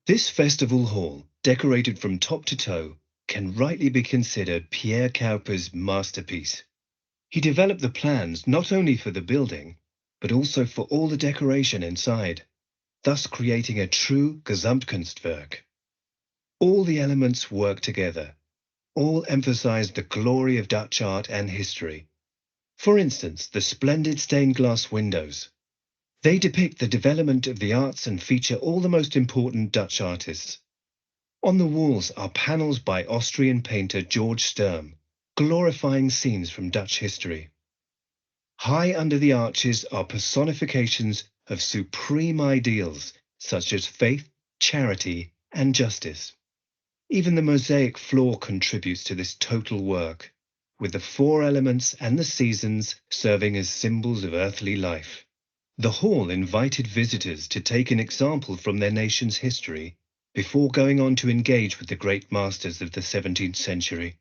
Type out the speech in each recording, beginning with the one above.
This festival hall, decorated from top to toe, can rightly be considered Pierre Cowper's masterpiece. He developed the plans not only for the building, but also for all the decoration inside, thus creating a true Gesamtkunstwerk. All the elements work together. All emphasize the glory of Dutch art and history. For instance, the splendid stained glass windows. They depict the development of the arts and feature all the most important Dutch artists. On the walls are panels by Austrian painter George Sturm, glorifying scenes from Dutch history. High under the arches are personifications of supreme ideals such as faith, charity, and justice. Even the mosaic floor contributes to this total work, with the four elements and the seasons serving as symbols of earthly life. The hall invited visitors to take an example from their nation's history before going on to engage with the great masters of the 17th century.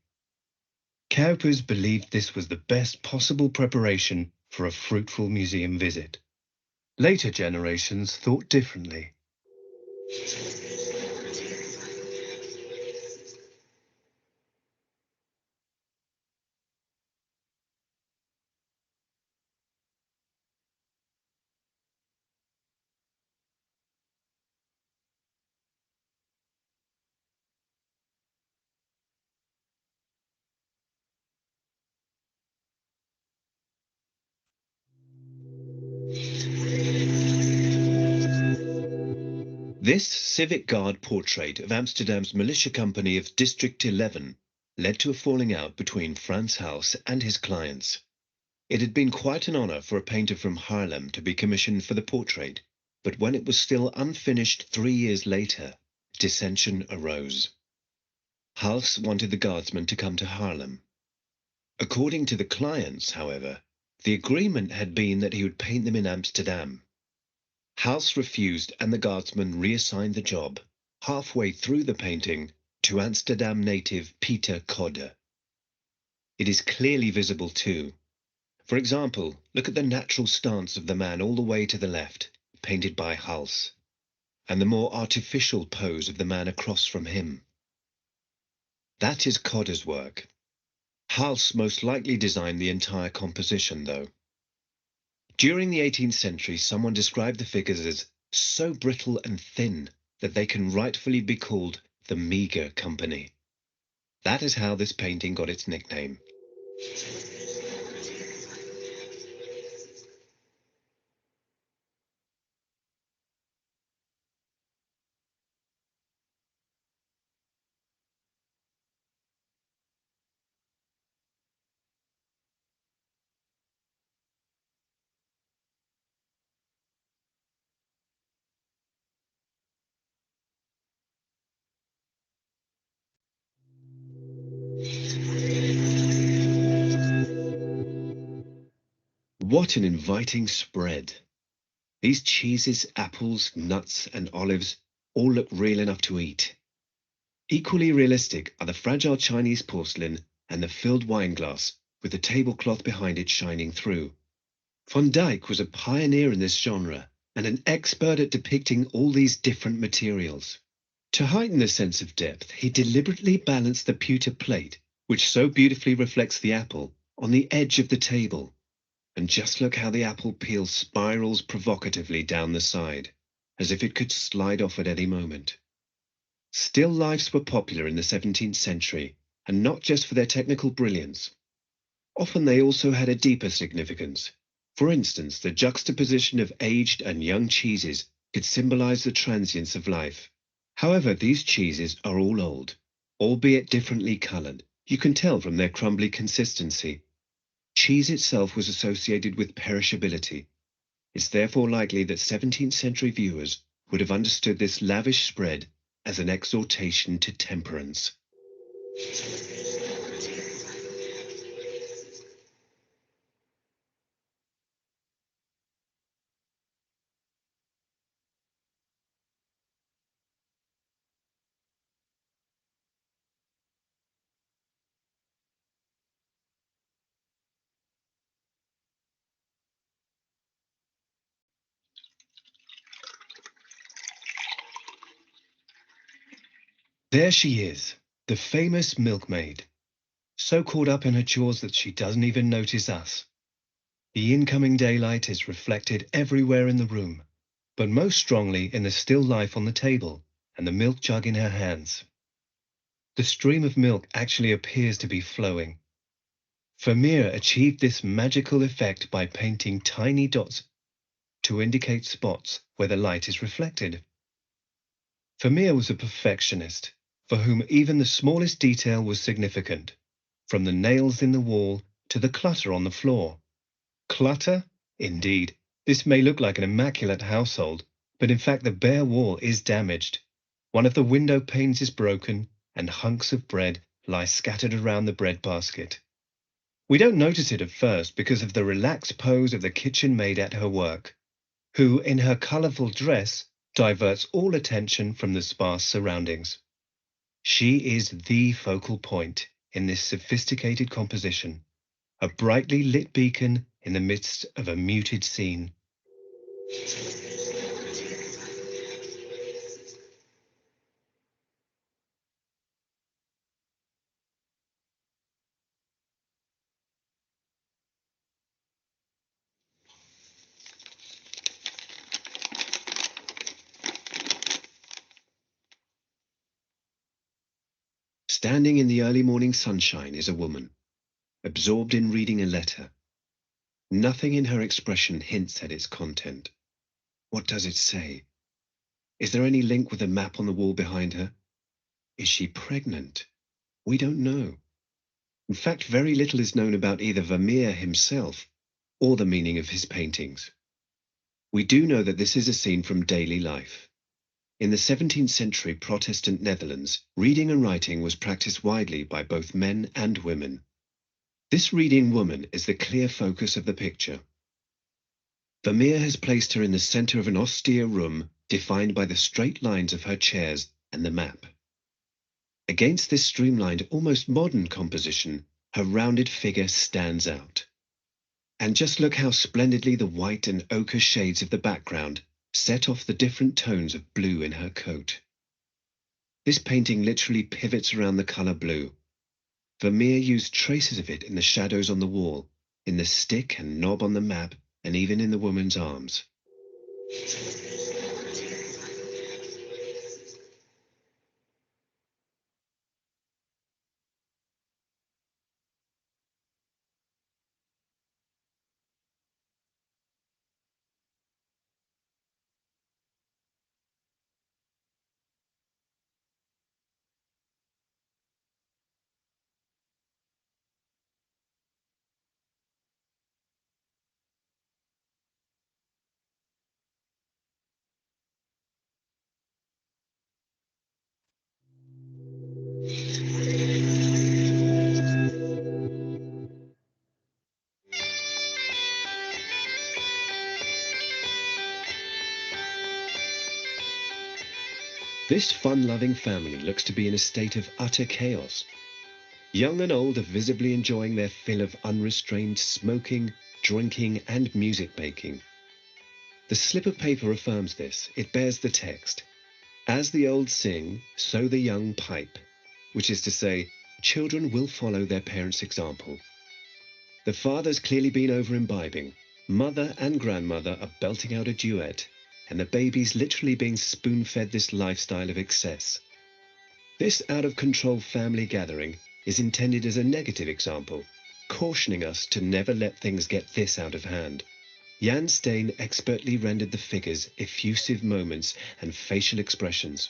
Cowpers believed this was the best possible preparation for a fruitful museum visit. Later generations thought differently. This civic guard portrait of Amsterdam's militia company of District 11 led to a falling out between Frans Hals and his clients. It had been quite an honor for a painter from Haarlem to be commissioned for the portrait, but when it was still unfinished 3 years later, dissension arose. Hals wanted the guardsman to come to Haarlem. According to the clients, however, the agreement had been that he would paint them in Amsterdam. Hals refused and the guardsman reassigned the job, halfway through the painting, to Amsterdam native Peter Kodde. It is clearly visible too. For example, look at the natural stance of the man all the way to the left, painted by Hals, and the more artificial pose of the man across from him. That is Kodde's work. Hals most likely designed the entire composition, though. During the 18th century, someone described the figures as so brittle and thin that they can rightfully be called the meager company. That is how this painting got its nickname. What an inviting spread. These cheeses, apples, nuts, and olives all look real enough to eat. Equally realistic are the fragile Chinese porcelain and the filled wine glass, with the tablecloth behind it shining through. Van Dyck was a pioneer in this genre and an expert at depicting all these different materials. To heighten the sense of depth, he deliberately balanced the pewter plate, which so beautifully reflects the apple, on the edge of the table. And just look how the apple peel spirals provocatively down the side, as if it could slide off at any moment. Still lifes were popular in the 17th century, and not just for their technical brilliance. Often they also had a deeper significance. For instance, the juxtaposition of aged and young cheeses could symbolize the transience of life. However, these cheeses are all old, albeit differently colored. You can tell from their crumbly consistency. Cheese itself was associated with perishability. It's therefore likely that 17th century viewers would have understood this lavish spread as an exhortation to temperance. There she is, the famous milkmaid, so caught up in her chores that she doesn't even notice us. The incoming daylight is reflected everywhere in the room, but most strongly in the still life on the table and the milk jug in her hands. The stream of milk actually appears to be flowing. Vermeer achieved this magical effect by painting tiny dots to indicate spots where the light is reflected. Vermeer was a perfectionist, for whom even the smallest detail was significant, from the nails in the wall to the clutter on the floor. Clutter? Indeed, this may look like an immaculate household, but in fact the bare wall is damaged. One of the window panes is broken, and hunks of bread lie scattered around the bread basket. We don't notice it at first because of the relaxed pose of the kitchen maid at her work, who, in her colorful dress, diverts all attention from the sparse surroundings. She is the focal point in this sophisticated composition, a brightly lit beacon in the midst of a muted scene. Standing in the early morning sunshine is a woman, absorbed in reading a letter. Nothing in her expression hints at its content. What does it say? Is there any link with a map on the wall behind her? Is she pregnant? We don't know. In fact, very little is known about either Vermeer himself or the meaning of his paintings. We do know that this is a scene from daily life. In the 17th century Protestant Netherlands, reading and writing was practiced widely by both men and women. This reading woman is the clear focus of the picture. Vermeer has placed her in the center of an austere room defined by the straight lines of her chairs and the map. Against this streamlined, almost modern composition, her rounded figure stands out. And just look how splendidly the white and ochre shades of the background set off the different tones of blue in her coat. This painting literally pivots around the color blue. Vermeer used traces of it in the shadows on the wall, in the stick and knob on the map, and even in the woman's arms. This fun-loving family looks to be in a state of utter chaos. Young and old are visibly enjoying their fill of unrestrained smoking, drinking, and music making. The slip of paper affirms this. It bears the text, "As the old sing, so the young pipe," which is to say, children will follow their parents' example. The father's clearly been over imbibing. Mother and grandmother are belting out a duet, and the baby's literally being spoon-fed this lifestyle of excess. This out-of-control family gathering is intended as a negative example, cautioning us to never let things get this out of hand. Jan Steen expertly rendered the figures' effusive moments and facial expressions,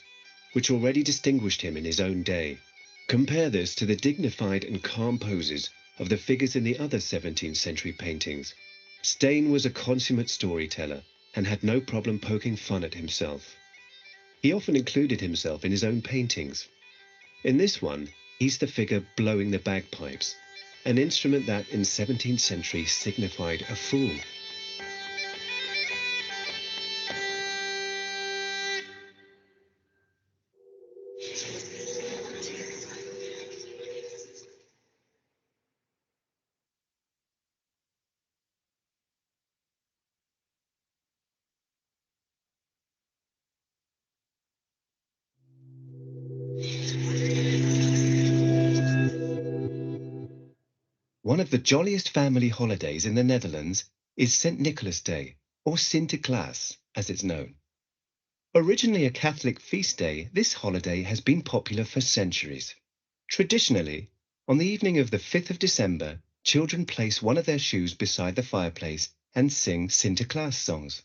which already distinguished him in his own day. Compare this to the dignified and calm poses of the figures in the other 17th century paintings. Steen was a consummate storyteller and had no problem poking fun at himself. He often included himself in his own paintings. In this one, he's the figure blowing the bagpipes, an instrument that in 17th century signified a fool. One of the jolliest family holidays in the Netherlands is St. Nicholas Day, or Sinterklaas, as it's known. Originally a Catholic feast day, this holiday has been popular for centuries. Traditionally, on the evening of the 5th of December, children place one of their shoes beside the fireplace and sing Sinterklaas songs.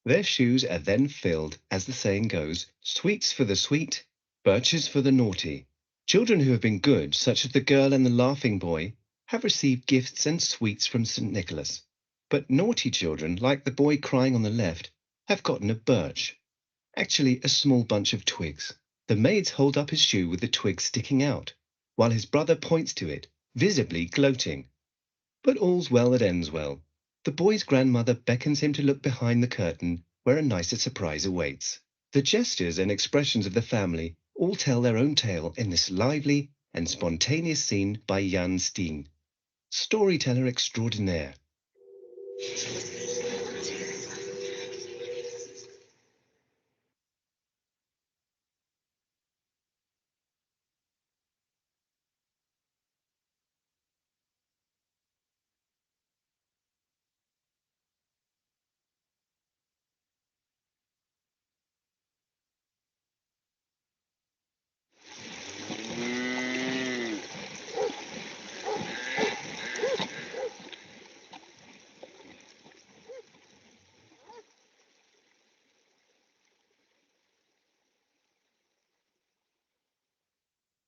Their shoes are then filled, as the saying goes, sweets for the sweet, birches for the naughty. Children who have been good, such as the girl and the laughing boy, have received gifts and sweets from St. Nicholas. But naughty children, like the boy crying on the left, have gotten a birch, actually a small bunch of twigs. The maids hold up his shoe with the twigs sticking out, while his brother points to it, visibly gloating. But all's well that ends well. The boy's grandmother beckons him to look behind the curtain, where a nicer surprise awaits. The gestures and expressions of the family all tell their own tale in this lively and spontaneous scene by Jan Steen, storyteller extraordinaire.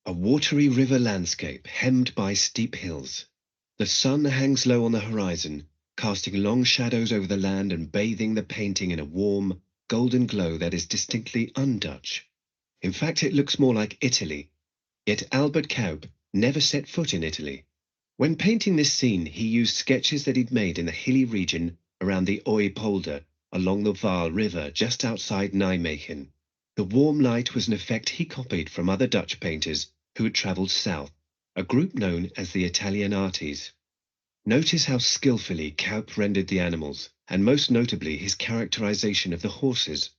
A watery river landscape hemmed by steep hills. The sun hangs low on the horizon, casting long shadows over the land and bathing the painting in a warm, golden glow that is distinctly un-Dutch. In fact, it looks more like Italy. Yet Albert Cuyp never set foot in Italy. When painting this scene, he used sketches that he'd made in the hilly region around the Ooipolder along the Vaal River just outside Nijmegen. The warm light was an effect he copied from other Dutch painters who had travelled south, a group known as the Italianates. Notice how skillfully Cuyp rendered the animals, and most notably his characterization of the horses.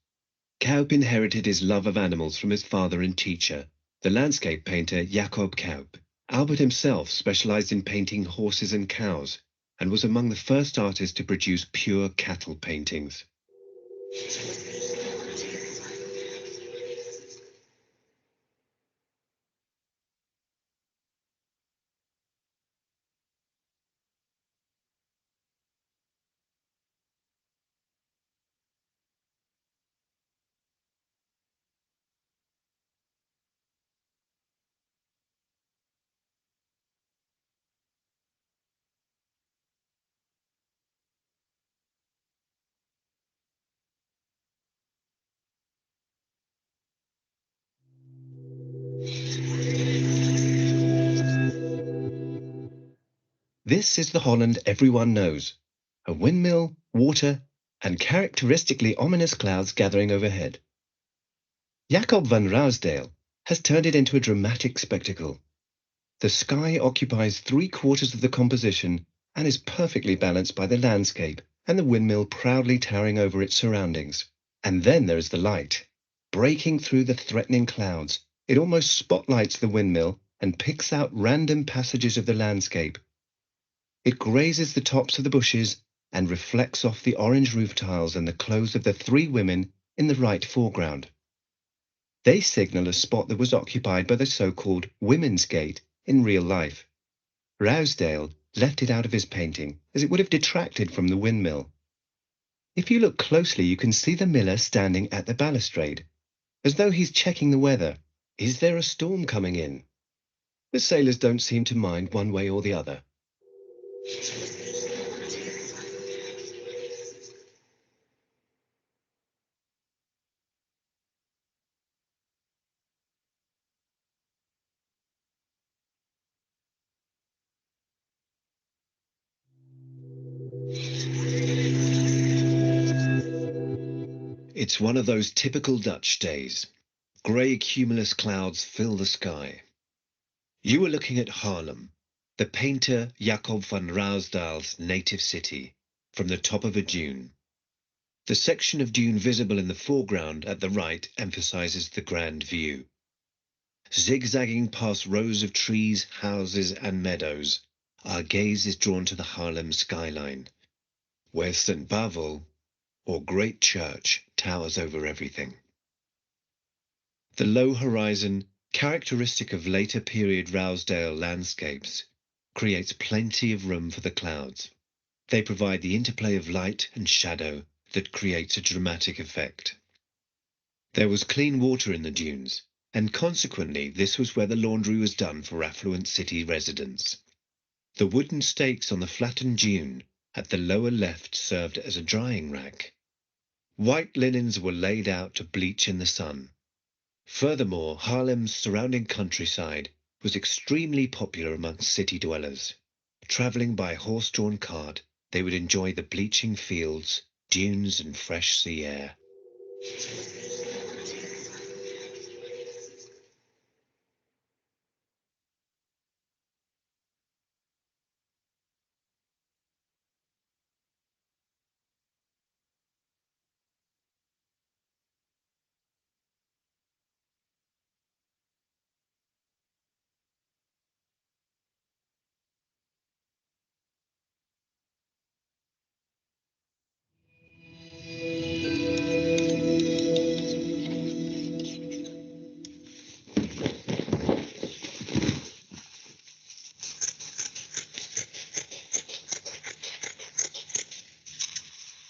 Cuyp inherited his love of animals from his father and teacher, the landscape painter Jacob Cuyp. Albert himself specialized in painting horses and cows, and was among the first artists to produce pure cattle paintings. This is the Holland everyone knows. A windmill, water, and characteristically ominous clouds gathering overhead. Jacob van Ruisdael has turned it into a dramatic spectacle. The sky occupies 3/4 of the composition and is perfectly balanced by the landscape and the windmill proudly towering over its surroundings. And then there is the light. Breaking through the threatening clouds, it almost spotlights the windmill and picks out random passages of the landscape. It grazes the tops of the bushes and reflects off the orange roof tiles and the clothes of the three women in the right foreground. They signal a spot that was occupied by the so-called Women's Gate in real life. Ruisdael left it out of his painting, as it would have detracted from the windmill. If you look closely, you can see the miller standing at the balustrade, as though he's checking the weather. Is there a storm coming in? The sailors don't seem to mind one way or the other. It's one of those typical Dutch days. Grey cumulus clouds fill the sky. You are looking at Haarlem, the painter Jacob van Ruisdael's native city, from the top of a dune. The section of dune visible in the foreground at the right emphasizes the grand view. Zigzagging past rows of trees, houses, and meadows, our gaze is drawn to the Haarlem skyline, where St. Bavo, or Great Church, towers over everything. The low horizon, characteristic of later period Rousdale landscapes, creates plenty of room for the clouds. They provide the interplay of light and shadow that creates a dramatic effect. There was clean water in the dunes, and consequently this was where the laundry was done for affluent city residents. The wooden stakes on the flattened dune at the lower left served as a drying rack. White linens were laid out to bleach in the sun. Furthermore, Haarlem's surrounding countryside was extremely popular amongst city dwellers. Traveling by horse-drawn cart, they would enjoy the bleaching fields, dunes, and fresh sea air.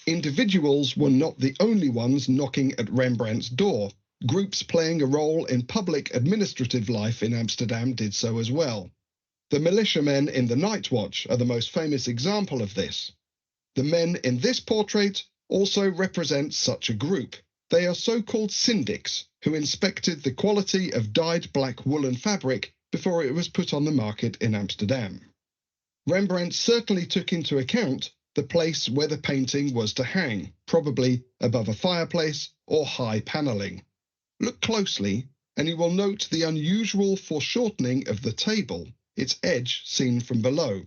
Individuals were not the only ones knocking at Rembrandt's door. Groups playing a role in public administrative life in Amsterdam did so as well. The militiamen in the Night Watch are the most famous example of this. The men in this portrait also represent such a group. They are so-called syndics, who inspected the quality of dyed black woolen fabric before it was put on the market in Amsterdam. Rembrandt certainly took into account the place where the painting was to hang, probably above a fireplace or high panelling. Look closely, and you will note the unusual foreshortening of the table, its edge seen from below.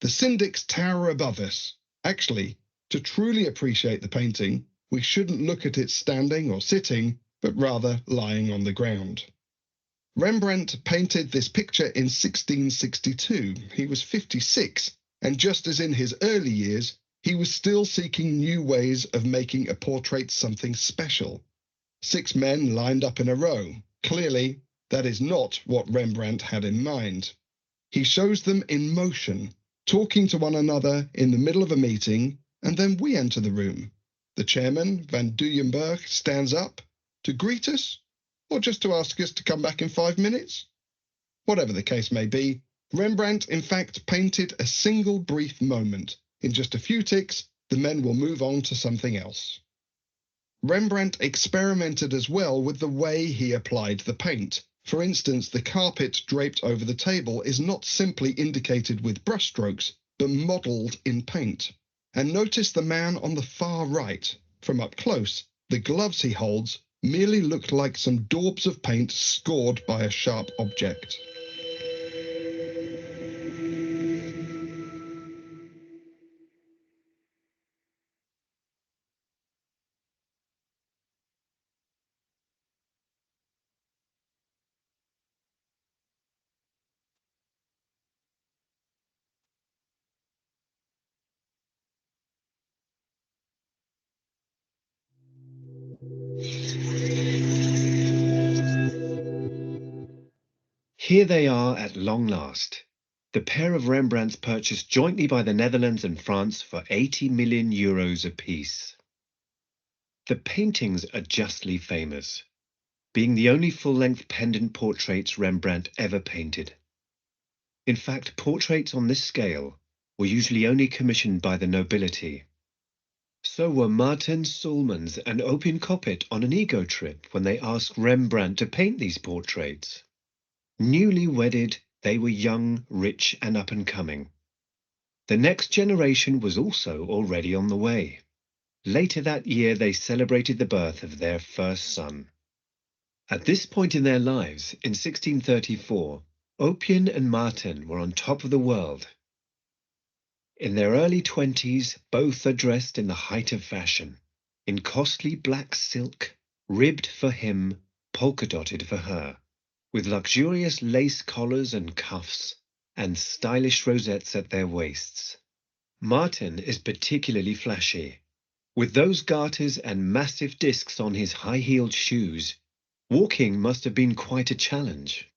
The syndics tower above us. Actually, to truly appreciate the painting, we shouldn't look at it standing or sitting, but rather lying on the ground. Rembrandt painted this picture in 1662. He was 56, and just as in his early years, he was still seeking new ways of making a portrait something special. 6 men lined up in a row. Clearly, that is not what Rembrandt had in mind. He shows them in motion, talking to one another in the middle of a meeting, and then we enter the room. The chairman, Van Duyenberg, stands up to greet us, or just to ask us to come back in 5 minutes? Whatever the case may be, Rembrandt in fact painted a single brief moment. In just a few ticks, the men will move on to something else. Rembrandt experimented as well with the way he applied the paint. For instance, the carpet draped over the table is not simply indicated with brushstrokes, but modelled in paint. And notice the man on the far right. From up close, the gloves he holds merely looked like some daubs of paint scored by a sharp object. Here they are at long last. The pair of Rembrandts purchased jointly by the Netherlands and France for 80 million euros apiece. The paintings are justly famous, being the only full-length pendant portraits Rembrandt ever painted. In fact, portraits on this scale were usually only commissioned by the nobility. So were Marten Solmans and Opien Coppet on an ego trip when they asked Rembrandt to paint these portraits. Newly wedded, they were young, rich, and up-and-coming. The next generation was also already on the way. Later that year, they celebrated the birth of their first son. At this point in their lives, in 1634, Opien and Marten were on top of the world. In their early 20s, both are dressed in the height of fashion, in costly black silk, ribbed for him, polka-dotted for her, with luxurious lace collars and cuffs, and stylish rosettes at their waists. Martin is particularly flashy. With those garters and massive discs on his high-heeled shoes, walking must have been quite a challenge.